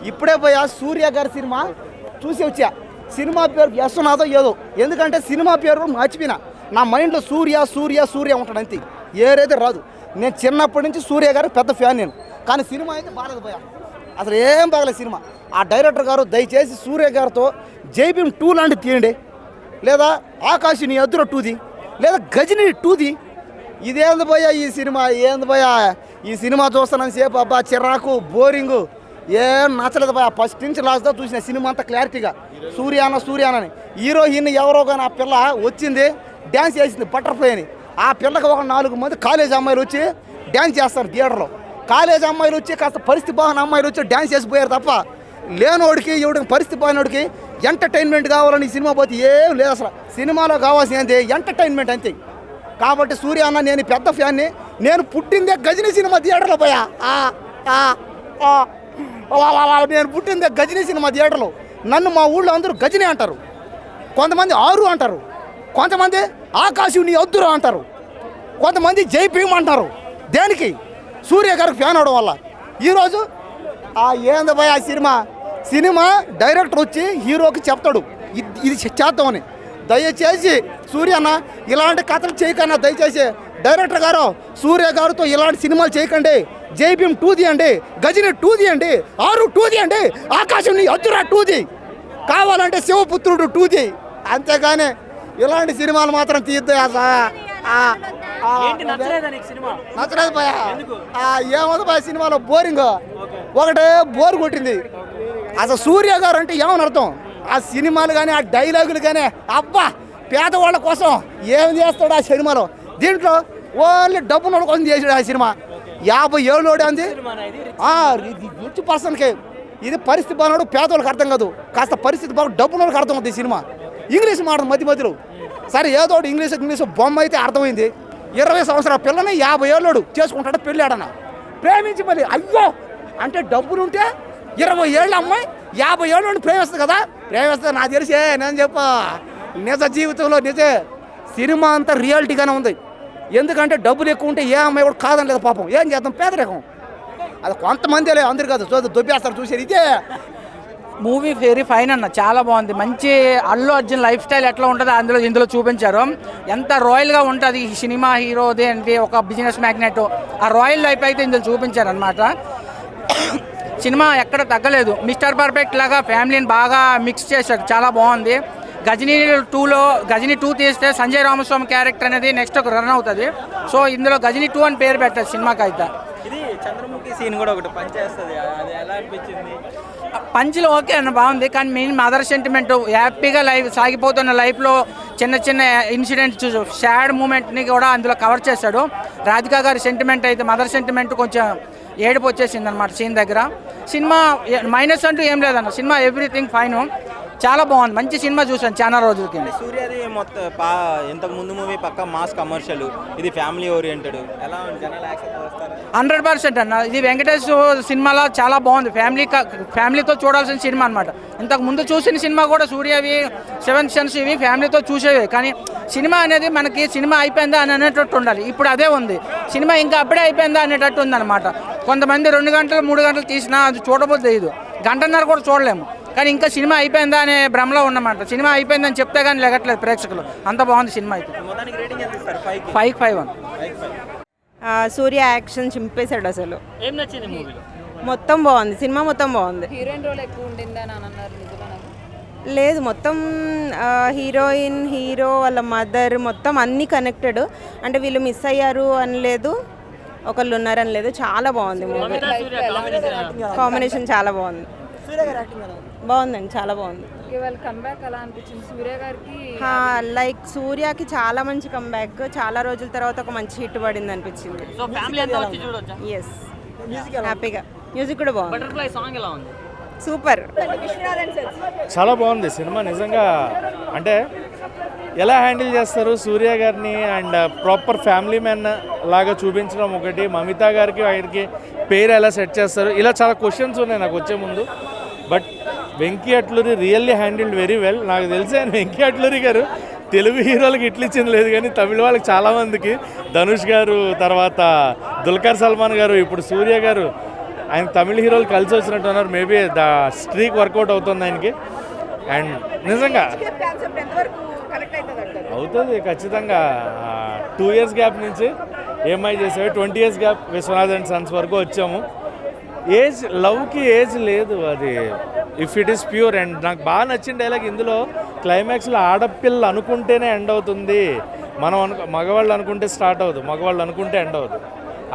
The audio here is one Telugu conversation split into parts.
ఇప్పుడే పోయా సూర్య గారి సినిమా చూసి వచ్చా. సినిమా పేరు వ్యసనాదో ఏదో, ఎందుకంటే సినిమా పేరు మర్చిపోయినా. నా మైండ్లో సూర్య సూర్య సూర్య ఉంటాడు అంతే, ఏదైతే రాదు. నేను చిన్నప్పటి నుంచి సూర్య గారు పెద్ద ఫ్యాన్ నేను, కానీ సినిమా అయితే బాగలేదు పోయా, అసలు ఏం బాగలేదు సినిమా. ఆ డైరెక్టర్ గారు దయచేసి సూర్య గారితో జైభీమ్ 2 లాంటిది తీయండి, లేదా ఆకాశిని అద్దుర 2ది, లేదా గజని 2ది. ఇదేంది పోయా ఈ సినిమా, ఏంది పోయా ఈ సినిమా చూస్తున్నాను సేపు, అబ్బా చిరాకు బోరింగు, ఏం నచ్చలేదు పోయా. ఫస్ట్ నుంచి లాస్ట్ దా చూసిన సినిమా అంతా క్లారిటీగా సూర్యానని. హీరోయిన్ ఎవరో కానీ ఆ పిల్ల వచ్చింది డ్యాన్స్ చేసింది బటర్ఫ్లై అని. ఆ పిల్లకి ఒక 4 మంది కాలేజ్ అమ్మాయిలు వచ్చి డ్యాన్స్ చేస్తారు థియేటర్లో. కాలేజ్ అమ్మాయిలు వచ్చి కాస్త పరిస్థితి బాగున్న అమ్మాయిలు వచ్చి డ్యాన్స్ చేసిపోయారు తప్ప, లేనోడికి ఎవడికి పరిస్థితి బాగున్నోడికి ఎంటర్టైన్మెంట్ కావాలని ఈ సినిమా పోతే ఏం లేదు. అసలు సినిమాలో కావాల్సింది ఎంటర్టైన్మెంట్ అంతే. కాబట్టి సూర్య అన్న నేను పెద్ద ఫ్యాన్ని. నేను పుట్టిందే గజనీ సినిమా థియేటర్లో పోయా, నేను పుట్టిందే గజనీ సినిమా థియేటర్లో. నన్ను మా ఊళ్ళో అందరూ గజనీ అంటారు, కొంతమంది ఆరు అంటారు, కొంతమంది ఆకాశుని అద్దురు అంటారు, కొంతమంది జై భీమ్ అంటారు. దేనికి? సూర్య గారికి ఫ్యాన్ అవడం వల్ల. ఈరోజు ఏంది భయ సినిమా డైరెక్టర్ వచ్చి హీరోకి చెప్తాడు ఇది చేద్దామని. దయచేసి సూర్య అన్న ఇలాంటి కథలు చేయకన్నా, దయచేసి డైరెక్టర్ గారు సూర్య గారితో ఇలాంటి సినిమాలు చేయకండి. జై భీమ్ 2ది అండి, గజని 2ది అండి, ఆరు 2ది అండి, ఆకాశంని అద్దురా 2ది, కావాలంటే శివపుత్రుడు 2ది. అంతేగాని ఇలాంటి సినిమాలు మాత్రం తీద్దా. నచ్చలేదు భయ, ఏమవుతుంది భయ సినిమాలో బోరింగ్, ఒకటే బోర్ కొట్టింది. అసలు సూర్య గారు అంటే ఏమని అర్థం? ఆ సినిమాలు కానీ ఆ డైలాగులు కానీ అబ్బా పేదవాళ్ళ కోసం ఏం చేస్తాడు ఆ సినిమాలో. దీంట్లో ఓన్లీ డబ్బునోళ్ళ కోసం చేసాడు ఆ సినిమా. 57 అంది రిచ్ పర్సన్కి. ఇది పరిస్థితి బాగున్నాడు పేదవాళ్ళకి అర్థం కాదు, కాస్త పరిస్థితి బాగా డబ్బునోళ్ళకి అర్థం అవుతుంది ఈ సినిమా. ఇంగ్లీష్ మాట మధ్యలో సరే ఏదో ఇంగ్లీష్ బొమ్మ అయితే అర్థమైంది. 20 సంవత్సరాల పిల్లని 50 ఏళ్ళోడు చేసుకుంటాడు పెళ్ళి ఆడన ప్రేమించి మళ్ళీ అయ్యో అంటే డబ్బులుంటే 20 ఏళ్ళ అమ్మాయి 50 ఏళ్ళు ప్రేమిస్తుంది కదా. ప్రేమిస్తుంది నాకు తెలిసే, నేను చెప్ప నిజ జీవితంలో నిజే సినిమా అంతా రియాలిటీగానే ఉంది. ఎందుకంటే డబ్బులు ఎక్కువ ఉంటే ఏ అమ్మాయి కూడా కాదని లేదు పాపం. ఏం చేద్దాం, పేదరికం. అది కొంతమంది లేదు, అందరు కాదు, దొబ్బేస్తారు చూసేది. ఇదే మూవీ వెరీ ఫైన్ అన్న, చాలా బాగుంది. మంచి అల్లు అర్జున్ లైఫ్ స్టైల్ ఎట్లా ఉంటుందో ఇందులో చూపించారు. ఎంత రాయల్గా ఉంటుంది ఈ సినిమా. హీరోది అంటే ఒక బిజినెస్ మ్యాగ్నెట్, ఆ రాయల్ లైఫ్ అయితే ఇందులో చూపించారు అనమాట. సినిమా ఎక్కడ తగ్గలేదు. మిస్టర్ పర్ఫెక్ట్ లాగా ఫ్యామిలీని బాగా మిక్స్ చేశాడు, చాలా బాగుంది. గజనీ 2 తీస్తే సంజయ్ రామస్వామి క్యారెక్టర్ అనేది నెక్స్ట్ ఒక రన్ అవుతుంది. సో ఇందులో గజనీ 2 అని పేరు పెట్టారు సినిమాకి అయితే. ఇది చంద్రముఖి సీన్ కూడా ఒకటి పనిచేస్తుంది, అది ఎలా అనిపించింది? పంచులు ఓకే అన్న బాగుంది, కానీ మెయిన్ మదర్ సెంటిమెంట్ హ్యాపీగా సాగిపోతున్న లైఫ్లో చిన్న ఇన్సిడెంట్స్ సాడ్ మూమెంట్ని కూడా అందులో కవర్ చేశాడు. రాధికా గారి సెంటిమెంట్ అయితే మదర్ సెంటిమెంట్ కొంచెం ఏడుపు వచ్చేసింది అనమాట సీన్ దగ్గర. సినిమా మైనస్ అంటూ ఏం లేదన్న, సినిమా ఎవ్రీథింగ్ ఫైన్, చాలా బాగుంది. మంచి సినిమా చూసాను చాలా రోజుల కింద. సూర్యది మొత్తం ఇంతకు ముందు మూవీ పక్క మాస్ కమర్షియల్, ఇది ఫ్యామిలీ ఓరియంటెడ్, ఎలా జనాలు యాక్సెప్ట్ చేస్తారు? 100% అన్న, ఇది వెంకటేష్ సినిమాలో చాలా బాగుంది. ఫ్యామిలీతో చూడాల్సిన సినిమా అనమాట. ఇంతకు ముందు చూసిన సినిమా కూడా సూర్యవి, 7th సెన్స్ ఇవి ఫ్యామిలీతో చూసేవి. కానీ సినిమా అనేది మనకి సినిమా అయిపోయిందా అని అనేటట్టు ఉండాలి. ఇప్పుడు అదే ఉంది, సినిమా ఇంకా అప్పుడే అయిపోయిందా అనేటట్టు ఉందన్నమాట. కొంతమంది 2 గంటలు 3 గంటలు తీసినా అది చూడబోద్దు, 1.5 గంటన్నర కూడా చూడలేము. కానీ ఇంకా సినిమా అయిపోయిందా అనే భ్రమలో ఉన్నమాట. సినిమా అయిపోయిందని చెప్తే కానీ లెగట్లేదు ప్రేక్షకులు, అంత బాగుంది సినిమా అయితే. 5/5. సూర్య యాక్షన్ చింపేశాడు అసలు. ఏం నచ్చింది మూవీలో? మొత్తం బాగుంది, సినిమా మొత్తం బాగుంది. హీరోయిన్ రోల్ ఎక్కువ ఉండింది అని అన్నారు, నిజమేనా? లేదు, మొత్తం హీరోయిన్, హీరో, వాళ్ళ మదర్, మొత్తం అన్నీ కనెక్టెడ్. అంటే వీళ్ళు మిస్ అయ్యారు అని లేదు, ఒకళ్ళు ఉన్నారని లేదు. చాలా బాగుంది మూవీ, కాంబినేషన్ చాలా బాగుంది. బాగుందండి, చాలా బాగుంది. ఇవాళ కంబ్యాక్ ఎలా అనిపించింది సూర్య గారికి? లైక్ సూర్యకి చాలా మంచి కంబ్యాక్, చాలా రోజుల తర్వాత ఒక మంచి హిట్ పడింది అనిపించింది. సో ఫ్యామిలీ అంతా వచ్చి చూడొచ్చా? ఎస్, హ్యాపీగా. మ్యూజిక్ కూడా బాగుంది. బటర్ఫ్లై సాంగ్ ఎలా ఉంది? సూపర్, చాలా బాగుంది సినిమా నిజంగా. అంటే ఎలా హ్యాండిల్ చేస్తారు సూర్య గారిని, అండ్ ప్రాపర్ ఫ్యామిలీ మ్యాన్ లాగా చూపించడం ఒకటి, మమితా గారికి ఆయనకి పేరు ఎలా సెట్ చేస్తారు, ఇలా చాలా క్వశ్చన్స్ ఉన్నాయి నాకు వచ్చే ముందు. But Venky Atluri really handled very well. నాకు తెలిసి ఆయన వెంకీ అట్లూరి గారు తెలుగు హీరోలకి ఇట్లా ఇచ్చింది లేదు, కానీ తమిళ వాళ్ళకి చాలామందికి ధనుష్ గారు, తర్వాత దుల్కర్ సల్మాన్ గారు, ఇప్పుడు సూర్య గారు ఆయన తమిళ హీరోలు కలిసి వచ్చినట్టు ఉన్నారు. మేబీ ద స్ట్రీక్ వర్కౌట్ అవుతుంది ఆయనకి. అండ్ నిజంగా అవుతుంది ఖచ్చితంగా. 2 years గ్యాప్ నుంచి ఏమై చేసావు, 20 years gap Viswanath and sons వరకు వచ్చాము. ఏజ్ లవ్కి ఏజ్ లేదు, అది if it is pure. And నాకు బాగా నచ్చిన డైలాగ్ ఇందులో క్లైమాక్స్లో ఆడపిల్ల అనుకుంటేనే ఎండ్ అవుతుంది, మనం మగవాళ్ళు అనుకుంటే స్టార్ట్ అవుతుంది, మగవాళ్ళు అనుకుంటే ఎండ్ అవుతుంది,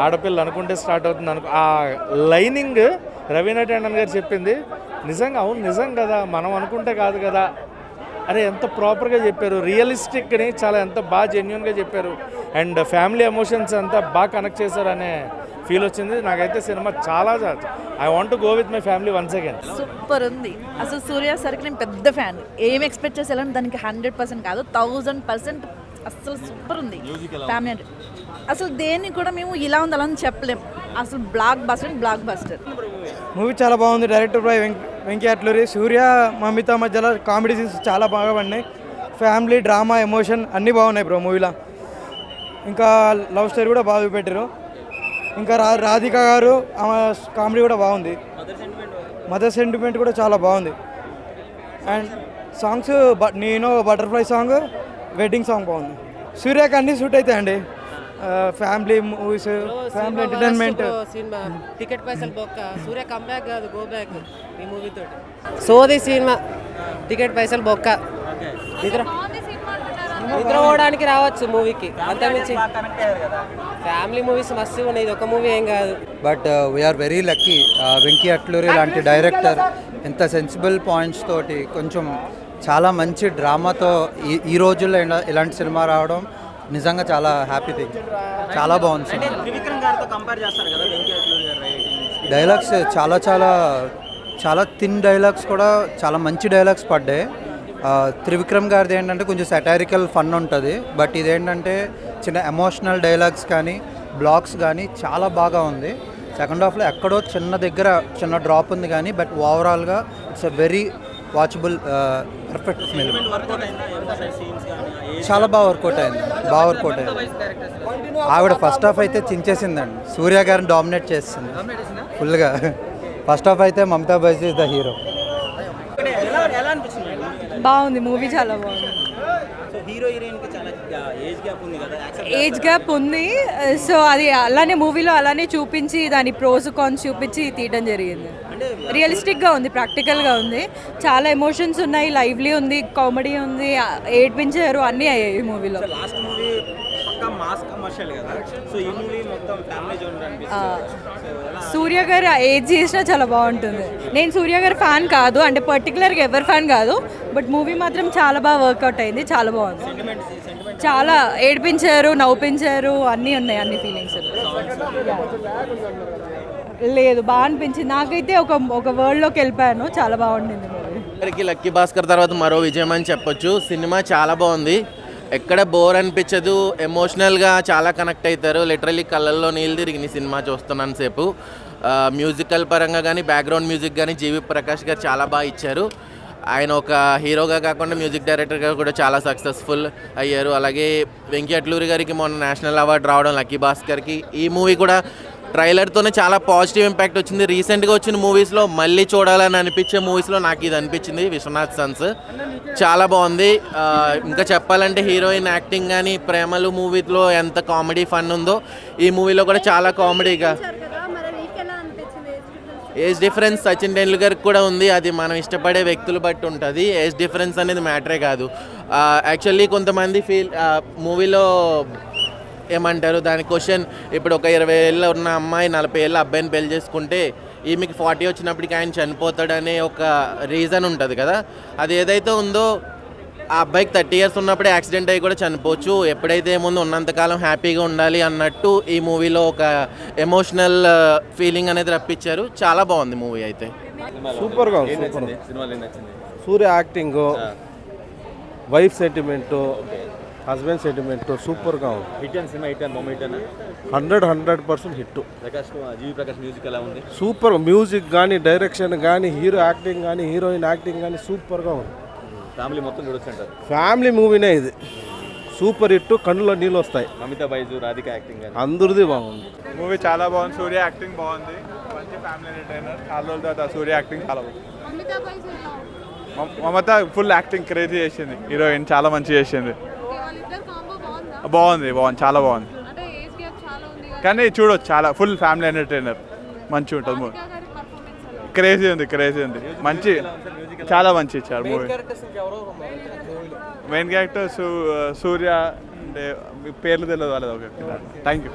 ఆడపిల్ల అనుకుంటే స్టార్ట్ అవుతుంది ఆ లైనింగ్ రవీనా టండన్ గారు చెప్పింది నిజంగా అవును, నిజం కదా, మనం అనుకుంటే కాదు కదా. అరే ఎంత ప్రాపర్గా చెప్పారు, రియలిస్టిక్ని చాలా ఎంత బాగా జెన్యున్గా చెప్పారు. అండ్ ఫ్యామిలీ ఎమోషన్స్ అంతా బాగా కనెక్ట్ చేశారు అనే ఫీల్ వచ్చింది నాకైతే. సినిమా చాలా I want to go with my family once again. Super ఉంది అసలు. సూర్య సార్కి నేను పెద్ద ఫ్యాన్. ఏం ఎక్స్పెక్ట్ చేసేయాలని దానికి 100% కాదు, 1000% అసలు సూపర్ ఉంది. ఫ్యామిలీ అంటే అసలు దేన్ని కూడా మేము ఇలా ఉంది అలా అని చెప్పలేం. అసలు బ్లాక్ బస్టర్. మూవీ చాలా బాగుంది. Director by Venky Atluri. సూర్య మమిత మధ్యలో కామెడీ సీన్స్ చాలా బాగా పడినాయి. ఫ్యామిలీ డ్రామా ఎమోషన్ అన్నీ బాగున్నాయి బ్రో మూవీలో. ఇంకా లవ్ స్టోరీ కూడా బాగా చూపెట్టారు. ఇంకా రాధిక గారు ఆమె కామెడీ కూడా బాగుంది. మదర్ సెంటిమెంట్ కూడా చాలా బాగుంది. అండ్ సాంగ్స్ నేను బటర్ఫ్లై సాంగ్, వెడ్డింగ్ సాంగ్ బాగుంది. సూర్యకి అన్నీ సూట్ అవుతాయండి. Family movies, family entertainment. Cinema ticket పైసలు బొక్క. సూర్య కంబ్యాక్ కాదు, గో బ్యాక్ ఈ మూవీతో. సోది సినిమా, టికెట్ పైసలు బొక్క. నిద్ర పోవడానికి రావచ్చు మూవీకి, అంతమించి ఫ్యామిలీ మూవీస్ మస్తు ఉన్నాయి. ఇది ఒక మూవీ ఏం కాదు. But we are very lucky. Venky Atluri లాంటి డైరెక్టర్ ఎంత సెన్సిబుల్ పాయింట్స్ తోటి కొంచెం చాలా మంచి డ్రామాతో ఈ రోజుల్లో ఇలాంటి సినిమా రావడం నిజంగా చాలా హ్యాపీ థింగ్. చాలా బాగుంది సినిమా. డైలాగ్స్ చాలా చాలా చాలా థిన్ డైలాగ్స్ కూడా చాలా మంచి డైలాగ్స్ పడ్డాయి. త్రివిక్రమ్ గారిది ఏంటంటే కొంచెం సెటారికల్ ఫన్ ఉంటుంది. బట్ ఇదేంటంటే చిన్న ఎమోషనల్ డైలాగ్స్ కానీ బ్లాక్స్ కానీ చాలా బాగా ఉంది. సెకండ్ హాఫ్లో ఎక్కడో చిన్న డ్రాప్ ఉంది కానీ బట్ ఓవరాల్గా it's a very watchable perfect film. చాలా బాగా వర్కౌట్ అయింది. ఆవిడ ఫస్ట్ హాఫ్ అయితే చించేసిందండి. సూర్య గారిని డామినేట్ చేస్తుంది ఫుల్గా. ఫస్ట్ హాఫ్ అయితే Mamata buys is the hero. బాగుంది మూవీ, చాలా బాగుంది. ఏజ్ గ్యాప్ ఉంది. సో అది అలానే మూవీలో అలానే చూపించి దాని ప్రోస్ కాన్స్ చూపించి తీయడం జరిగింది. రియలిస్టిక్గా ఉంది, ప్రాక్టికల్గా ఉంది. చాలా ఎమోషన్స్ ఉన్నాయి, లైవ్లీ ఉంది, కామెడీ ఉంది, ఏడ్పించారు, అన్నీ అయ్యాయి ఈ మూవీలో. సూర్య గారు ఏజ్ చేసినా చాలా బాగుంటుంది. నేను సూర్య గారి ఫ్యాన్ కాదు, అంటే పర్టికులర్గా ఎవరి ఫ్యాన్ కాదు, బట్ మూవీ మాత్రం చాలా బాగా వర్కౌట్ అయింది. చాలా బాగుంది. చాలా ఏడ్పించారు, నవ్వుపించారు, అన్నీ ఉన్నాయి, అన్ని ఫీలింగ్స్. లేదు, బాగా అనిపించింది నాకైతే. ఒక వరల్డ్లోకి వెళ్ళిపోయాను. చాలా బాగుండింది మూవీ. లక్కీ భాస్కర్ తర్వాత మరో విజయం అని చెప్పొచ్చు. సినిమా చాలా బాగుంది, ఎక్కడ బోర్ అనిపించదు. ఎమోషనల్గా చాలా కనెక్ట్ అవుతారు. లిటరలీ కళ్ళల్లో నీళ్ళు తిరిగి సినిమా చూస్తున్నాను సేపు. మ్యూజికల్ పరంగా కానీ బ్యాక్గ్రౌండ్ మ్యూజిక్ కానీ జీవి ప్రకాష్ గారు చాలా బాగా ఇచ్చారు. ఆయన ఒక హీరోగా కాకుండా మ్యూజిక్ డైరెక్టర్గా కూడా చాలా సక్సెస్ఫుల్ అయ్యారు. అలాగే వెంకీ అట్లూరి గారికి మొన్న నేషనల్ అవార్డు రావడం, లక్కీ భాస్కర్కి ఈ మూవీ కూడా ట్రైలర్తోనే చాలా పాజిటివ్ ఇంపాక్ట్ వచ్చింది. రీసెంట్గా వచ్చిన మూవీస్లో మళ్ళీ చూడాలని అనిపించే మూవీస్లో నాకు ఇది అనిపించింది. విశ్వనాథ్ సన్స్ చాలా బాగుంది. ఇంకా చెప్పాలంటే హీరోయిన్ యాక్టింగ్ కానీ ప్రేమలు మూవీలో ఎంత కామెడీ ఫన్ ఉందో ఈ మూవీలో కూడా చాలా కామెడీగా. ఏజ్ డిఫరెన్స్ సచిన్ టెండూల్కర్కి కూడా ఉంది. అది మనం ఇష్టపడే వ్యక్తులు బట్టి ఉంటుంది. ఏజ్ డిఫరెన్స్ అనేది మ్యాటరే కాదు. యాక్చువల్లీ కొంతమంది మూవీలో ఏమంటారు దాని క్వశ్చన్, ఇప్పుడు ఒక 20 ఏళ్ళు ఉన్న అమ్మాయి 40 ఏళ్ళ అబ్బాయిని పెళ్లి చేసుకుంటే ఈమెకి 40 వచ్చినప్పటికి ఆయన చనిపోతాడనే ఒక రీజన్ ఉంటుంది కదా. అది ఏదైతే ఉందో ఆ అబ్బాయికి 30 years ఉన్నప్పుడే యాక్సిడెంట్ అయ్యి కూడా చనిపోవచ్చు. ఎప్పుడైతే ఏముందో ఉన్నంతకాలం హ్యాపీగా ఉండాలి అన్నట్టు ఈ మూవీలో ఒక ఎమోషనల్ ఫీలింగ్ అనేది రప్పించారు. చాలా బాగుంది మూవీ అయితే. సూపర్గా ఉంది. Suriya acting, wife sentiment, husband sentiment సూపర్గా ఉంది. Hit and cinema, hit and moment 100% hit. GV Prakash music ఎలా ఉంది? సూపర్ మ్యూజిక్ కానీ, డైరెక్షన్ కానీ, హీరో యాక్టింగ్ కానీ, హీరోయిన్ యాక్టింగ్ కానీ సూపర్గా ఉంది. ఫ్యామిలీ మొత్తం చూడొచ్చు. ఫ్యామిలీ మూవీనే ఇది. సూపర్ హిట్, కన్నులో నీళ్ళు వస్తాయి. మమితా బైజు, రాధిక యాక్టింగ్ అందరిది బాగుంది. మూవీ చాలా బాగుంది. సూర్య యాక్టింగ్ బాగుంది. మంచి ఫ్యామిలీ ఎంటర్టైనర్. చాలా రోజుల తర్వాత సూర్య యాక్టింగ్ చాలా బాగుంది. మమత ఫుల్ యాక్టింగ్ క్రేజీ చేసింది. హీరోయిన్ చాలా మంచిగా చేసింది. బాగుంది చాలా బాగుంది. కానీ చూడొచ్చు, చాలా ఫుల్ ఫ్యామిలీ ఎంటర్టైనర్, మంచిగా ఉంటుంది మూవీ. క్రేజీ ఉంది మంచి, చాలా మంచి ఇచ్చారు మూవీ. మెయిన్ క్యారెక్టర్ సూర్య, అంటే పేర్లు తెలియదు వాళ్ళది. Okay, thank you.